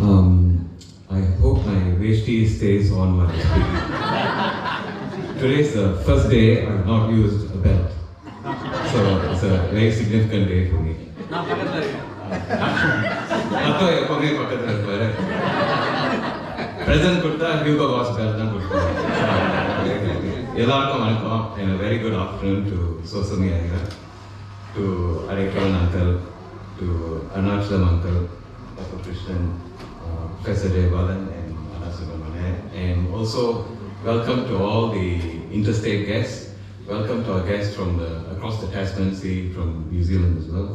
I hope my veshti stays on while speaking. Today is the first day I have not used a belt. So it's a very significant day for me. அப்போ எப்பவுமே பக்கத்தில் இருப்பாரு. Present கொடுத்தா Hugo Boss belt தான் கொடுப்பாரு. எல்லாருக்கும் வணக்கம். And a very good afternoon to Sosami Ayya, to Arun uncle, to Arun uncle, Dr. Krishnan, Professor Devalan and Arun Subramaniam, and also welcome to all the interstate guests. Welcome to our guests from across the Tasman Sea, from New Zealand as well,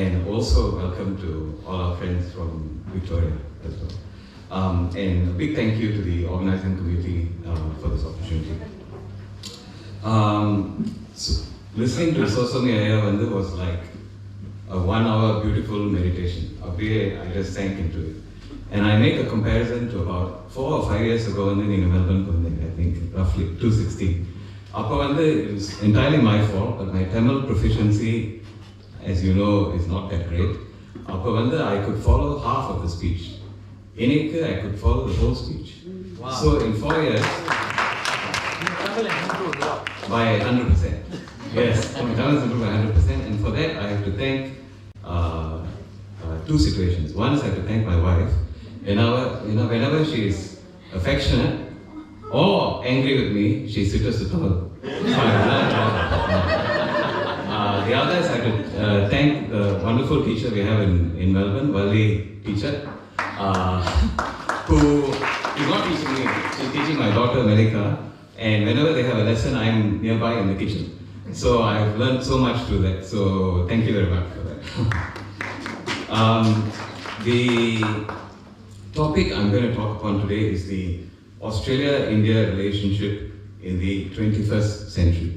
and also welcome to all our friends from Victoria as well. And a big thank you to the organizing committee for this opportunity. So listening to Sosami Ayya was like a 1 hour beautiful meditation. I just sank into it. And I make a comparison to about 4 or 5 years ago in Melbourne, I think roughly 216. It was entirely my fault, but my Tamil proficiency, as you know, is not that great. I could follow half of the speech. In Ekku, I could follow the whole speech. Wow. So in 4 years, by 100%. Yes, my Tamil is improved by 100%, and for that I have to thank two situations. One is I have to thank my wife. Whenever she is affectionate or angry with me, she switches to Tamil. The other is I have to thank the wonderful teacher we have in Melbourne, Valli teacher, who is not teaching me, she's teaching my daughter Melika, and whenever they have a lesson, I am nearby in the kitchen. So I have learned so much through that, so thank you very much for that. The topic I'm going to talk upon today is the Australia-India relationship in the 21st century.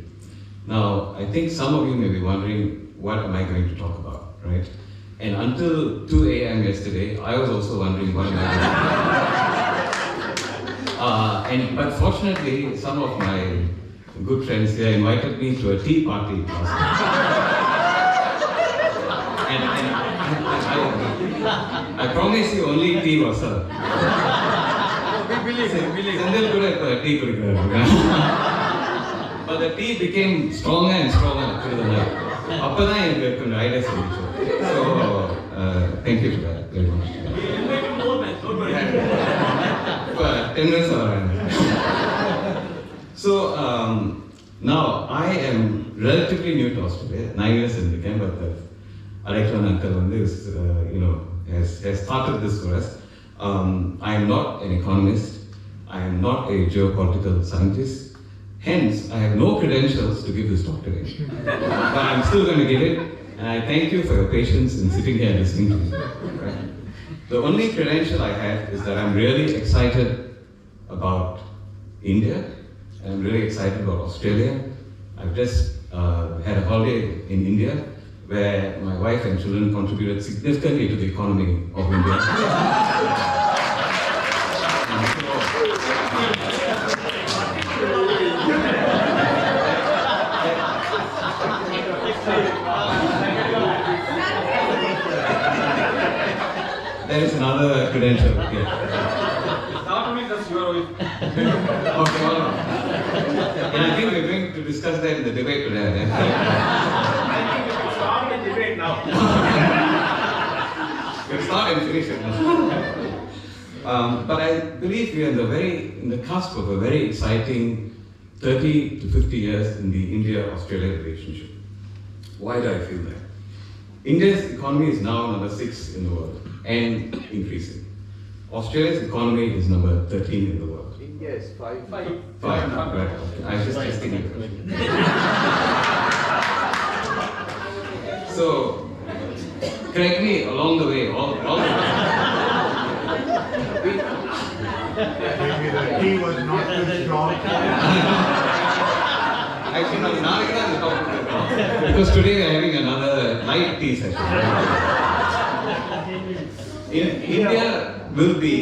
Now, I think some of you may be wondering, what am I going to talk about, right? And until 2 a.m. yesterday, I was also wondering, what am I going to talk about? But fortunately, some of my good friends here invited me to a tea party last night. And I promise you only tea was served. But the tea became stronger and stronger through the night. So, thank you for that very much. 10 minutes around. So, now I am relatively new to Australia, 9 years in the camp, but Arun uncle has started this for us. I am not an economist. I am not a geopolitical scientist. Hence, I have no credentials to give this talk today. But I'm still going to give it, and I thank you for your patience in sitting here and listening to me. Right? The only credential I have is that I'm really excited about India, and I'm really excited about Australia. I've just had a holiday in India, where my wife and children contributed significantly to the economy of India. There is another credential here. Not only just your wife. Okay, all right. And I think we're going to discuss that in the debate today. I think we should start the debate now. We'll start and finish it now. But I believe we are in the cusp of a very exciting 30 to 50 years in the India-Australia relationship. Why do I feel that? India's economy is now number 6 in the world and increasing. Australia's economy is number 13 in the world. India is 5. Right. Okay. I was just testing it. So, correct me along the way, all the way. Maybe the tea was not too strong. Actually, no, now I can talk because today we are having another light tea session. India will be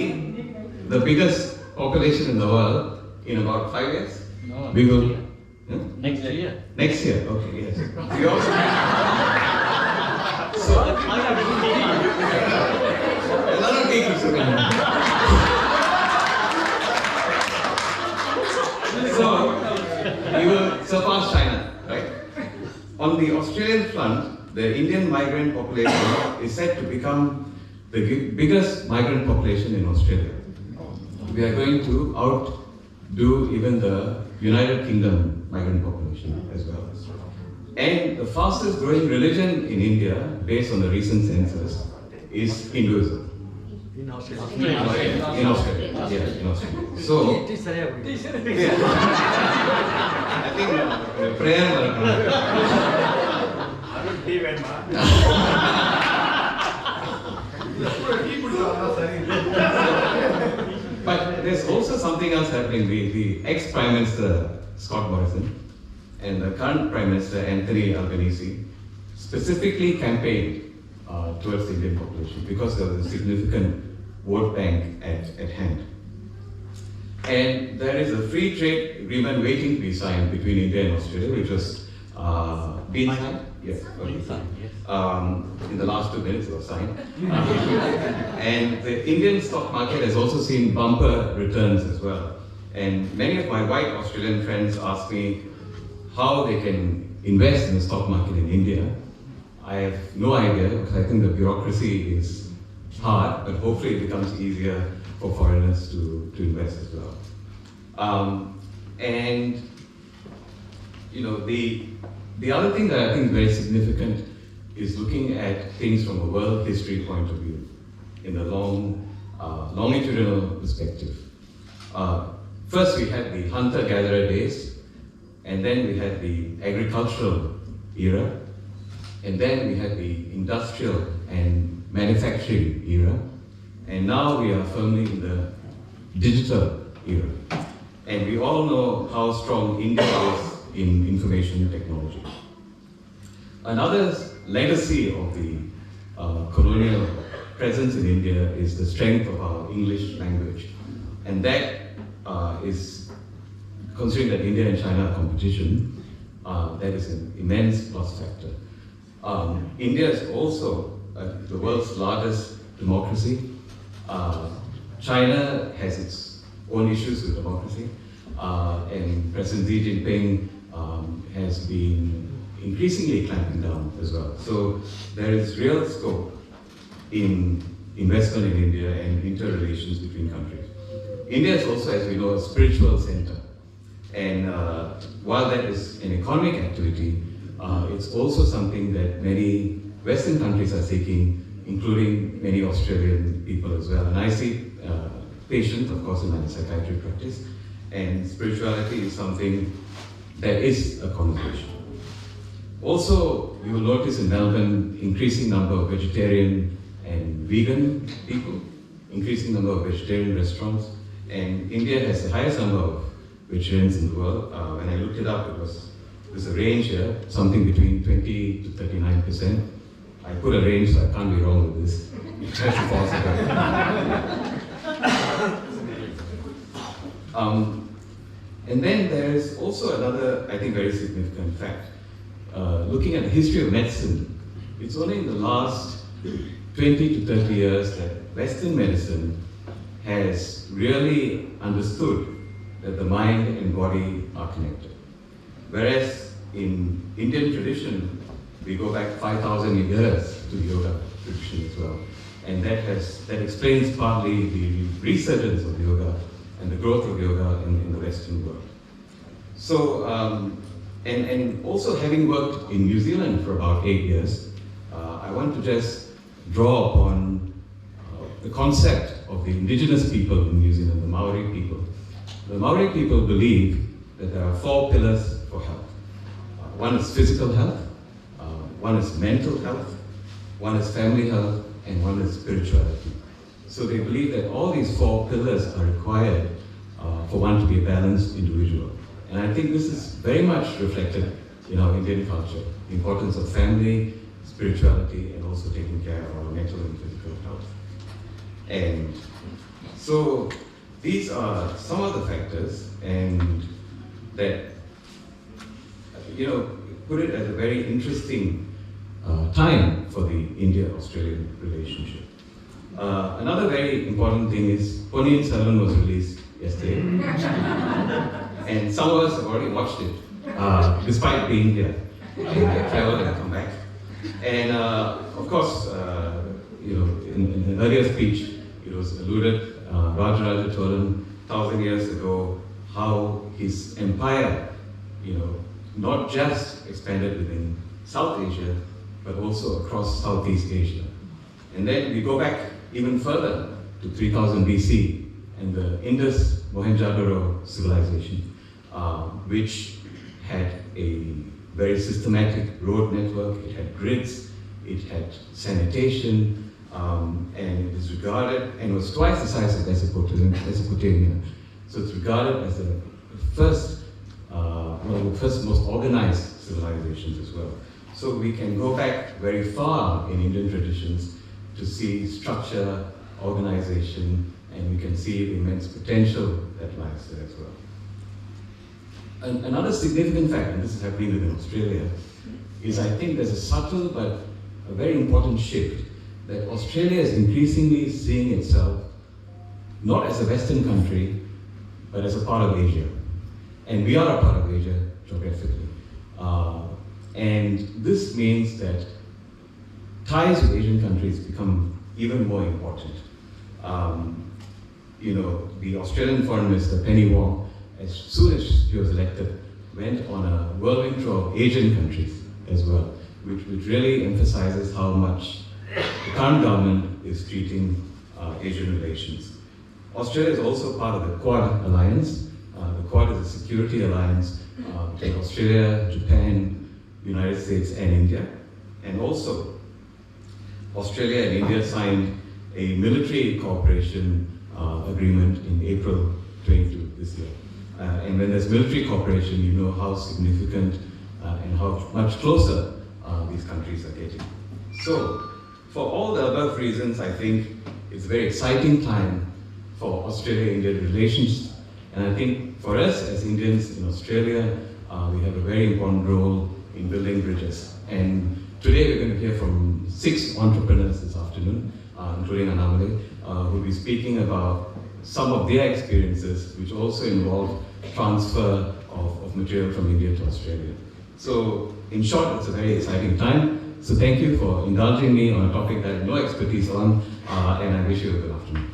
the biggest population in the world in about 5 years. No. We will. Next year. Next year, okay, yes. We also. So, another tea. the Indian migrant population is set to become the biggest migrant population in Australia. We are going to outdo even the United Kingdom migrant population as well. And the fastest growing religion in India, based on the recent census, is Hinduism. In Australia. In Australia, yeah, in Australia. So, yeah. I think prayer. Arun, tea வேணுமா? But there's also something else happening. The ex-Prime Minister Scott Morrison and the current Prime Minister Anthony Albanese specifically campaigned towards the Indian population because there was a significant vote bank at hand. And there is a free trade agreement waiting to be signed between India and Australia, which was being signed. Yes, in the last 2 minutes it was signed. And the Indian stock market has also seen bumper returns as well. And many of my white Australian friends ask me how they can invest in the stock market in India. I have no idea because I think the bureaucracy is hard, but hopefully it becomes easier for foreigners to invest as well. And you know, the other thing that I think is very significant is looking at things from a world history point of view, in the longitudinal perspective. First we had the hunter-gatherer days, and then we had the agricultural era, and then we had the industrial and manufacturing era, and now we are firmly in the digital era. And we all know how strong India is in information technology. Another legacy of the colonial presence in India is the strength of our English language. And that is, considering that India and China are competition, that is an immense plus factor. India is also the world's largest democracy. China has its own issues with democracy, and President Xi Jinping has been increasingly clamping down as well. So there is real scope in investment in India and interrelations between countries. India is also, as we know, a spiritual center. And while that is an economic activity, it's also something that many Western countries are seeking, including many Australian people as well. And I see patients, of course, in my psychiatry practice, and spirituality is something that is a conversation. Also, you will notice in Melbourne, increasing number of vegetarian and vegan people, increasing number of vegetarian restaurants, and India has the highest number of vegetarians in the world. When I looked it up, there's a range here, something between 20 to 39%. I put a range, so I can't be wrong with this. It has to falsify. And then there is also another, I think, very significant fact. Looking at the history of medicine, it's only in the last 20 to 30 years that Western medicine has really understood that the mind and body are connected. Whereas in Indian tradition, we go back 5,000 years to the yoga tradition as well. And that explains partly the resurgence of yoga and the growth of yoga in the Western world. So, and also having worked in New Zealand for about 8 years, I want to just draw upon the concept of the indigenous people in New Zealand, the Maori people. The Maori people believe that there are 4 pillars for health. One is physical health, one is mental health, one is family health, and one is spirituality. So they believe that all these 4 pillars are required for one to be a balanced individual. And I think this is very much reflected in our Indian culture, the importance of family, spirituality, and also taking care of our mental and physical health. And so these are some of the factors, and that, you know, put it as a very interesting time for the India-Australian relationship. Another very important thing is Ponniyin Selvan was released yesterday, and some of us have already watched it, despite being here. I traveled and come back. And of course, in an earlier speech, it was alluded, Rajaraja told him 1,000 years ago how his empire, not just expanded within South Asia, but also across Southeast Asia. And then we go back even further to 3000 BC and the Indus Mohenjo-daro civilization, which had a very systematic road network. It had grids, it had sanitation, and it is regarded, and was twice the size of Mesopotamia. So it's regarded as the first, one of the first most organized civilizations as well. So we can go back very far in Indian traditions to see structure, organization, and we can see the immense potential that lies there as well. Another significant fact, and this is happening within Australia, is I think there's a subtle but a very important shift that Australia is increasingly seeing itself not as a Western country, but as a part of Asia. And we are a part of Asia geographically. And this means that ties with Asian countries become even more important. The Australian Foreign Minister, Penny Wong, as soon as she was elected, went on a whirlwind tour of Asian countries as well, which really emphasizes how much the current government is treating Asian relations. Australia is also part of the Quad alliance. The Quad is a security alliance between Australia, Japan, United States, and India. And also, Australia and India signed a military cooperation agreement in April 22 this year. And when there's military cooperation, you know how significant and how much closer these countries are getting. So, for all the above reasons, I think it's a very exciting time for Australia-India relations. And I think for us as Indians in Australia, we have a very important role in building bridges. And today we're going to hear from 6 entrepreneurs this afternoon, including Anamali, who will be speaking about some of their experiences, which also involve transfer of material from India to Australia. So, in short, it's a very exciting time. So thank you for indulging me on a topic that I have no expertise on, and I wish you a good afternoon.